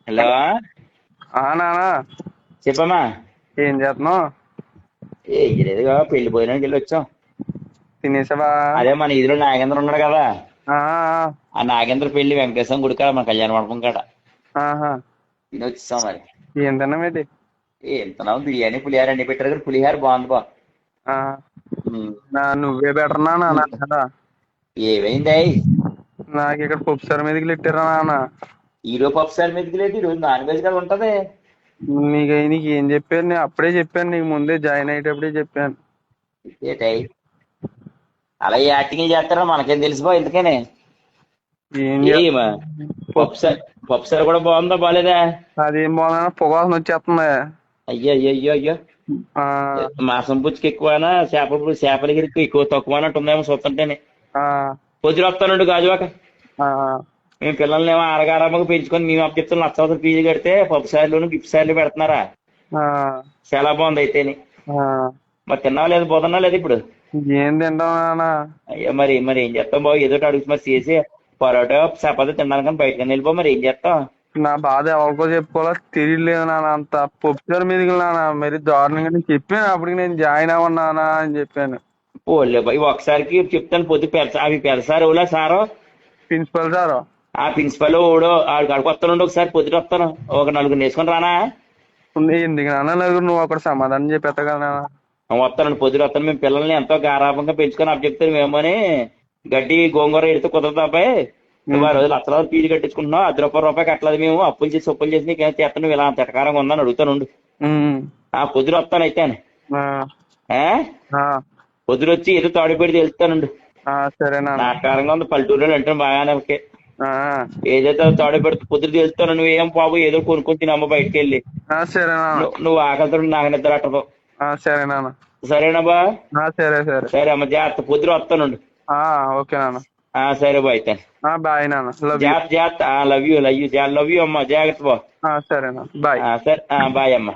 Hello. నానా చెప్పమ్మా. ఏం చేస్తున్నావు? ఏ లేదుగా పెళ్లి భోజనానికి వెళ్ళి వచ్చాం. తినేసావా? అదే మన ఇదిలో నాగేంద్ర ఉన్నాడు కదా. ఆ, ఆ నాగేంద్ర పెళ్లి వెంకటేశ్వరం గుడి కాడ మన కళ్యాణ మండపం కాడ ఆహా. తిని వచ్చేసాం మరి. ఏం తిన్నామేంటి? ఎంతనావు బిర్యానీ పులిహార అన్ని పెట్టారు కదా, పులిహార బాగుంది బా. ఆ, ఉమ్. నువ్వే బెటర్ నాన్న కదా. ఏమైంది? నాకు ఇక్కడ పప్పుసారి మీదకి పెట్టారా నాన్న? హీరో పప్పు సార్ మీదకి లేదు, ఈరోజు నాన్ వెజ్ కదా ఉంటది. నీకు ఏం చెప్పాను? నేను అప్పుడే చెప్పాను, నీకు ముందే జాయిన్ అయ్యేటప్పుడే చెప్పాను. ఏటై అలా యాక్టింగ్ చేస్తారో మనకేం తెలిసిపో ఎందుకని. ఏం ఏమా పప్పు సార్, పప్పు సార్ కూడా బాగుందా బాలేదా? అదేం బాగున్నా పొగాసన వచ్చేస్తుంది. అయ్యో అయ్యో అయ్యో అయ్యో. ఆ, మాసం పుచ్చుకి ఎక్కువనా చేపలకి ఎక్కువ తక్కువ అన్నట్టు ఉందేమో చూస్తుంటేనే. ఆ, పొద్దున వస్తానుండు గాజువాక. ఆ, మేము పిల్లల్ని ఏమో ఆరగారమ్మకు పెంచుకొని మేము అప్పచెప్తాం, లక్ష ఫీజు కడితే పప్పు సార్లు గిఫ్ట్ సార్లు పెడుతున్నారా. ఆ, చాలా బాగుంది అయితేని. ఆ. మరి తిన్నావా లేదు, పోతున్నా లేదు ఇప్పుడు? ఏం తింటావు నాన్న? అయ్యో మరి మరి ఏం చేస్తాం బాబు, ఏదో ఒకటి అడుగుతు మరి చేసి పరోటా చపాతి తిన్నాను కానీ బయటకు వెళ్ళిపో, మరి ఏం చేస్తాం. నా బాధ ఎవరికో చెప్పుకోవాలో తెలియలేదు నాన్న. అంత పొప్పుసారి మీదకి నాన్న మరి దారుణంగా నేను చెప్పాను, అప్పటికి నేను జాయిన్ అవ్వన్నానా అని చెప్పాను. పోలే బాయ్, ఒకసారికి చెప్తాను పొద్దు అవి పెడసారు ఓలా సారో. Principal sir. ఆ ప్రిన్సిపల్ ఓడో ఆడికి అడుగు వస్తానుండి, ఒకసారి పొద్దున వస్తాను, ఒక నలుగురు నేర్చుకుని రానా. ఎందుకు నాన్న నలుగురు? నువ్వు అక్కడ సమాధానం చెప్పేస్తా. వస్తానండి పొద్దున వస్తాను. మేము పిల్లల్ని ఎంతో గారాభంగా పెంచుకొని అప్పు చెప్తాను మేమని. గడ్డి గోంగూర ఎడితే కుదరదు అబ్బాయి. నువ్వు ఆ రోజు లక్షల ఫీజు కట్టించుకుంటున్నావు, రూపాయి కట్టలేదు, మేము అప్పులు చేసి ఒప్పులు చేసి నీకేం చేస్తాను, నువ్వు ఇలా తిటకారంగా ఉందని అడుగుతానుండు. ఆ పొద్దున వస్తాను అయితే. పొద్దున వచ్చి ఏదో తాడిపెడి తెలుస్తానుండు. సరేనా? నాటకారంగా ఉంది పల్లెటూరులో అంటే బాగానే ఓకే. ఆ, ఏదైతే తాడి పెడితే పొద్దున తెలుస్తాను, నువ్వేం బాబు ఏదో కొనుక్కొని తినమ్మ బయటకు వెళ్ళి. సరేనా? నువ్వు ఆకలితో నాకు నిద్ర అట్టదు. సరేనా? సరేనా బా? సరే సరే. సరే అమ్మ జాగ్రత్త, పొద్దున వస్తానుండు. ఓకే నాన్న. సరే బాయ్ అయితే. బాయ్ నాన్న. Love you. జాగ్రత్త జాగ్రత్త. Love you love you love you అమ్మా, జాగ్రత్త బా. సరేనా? బాయ్. సరే బాయ్ అమ్మా.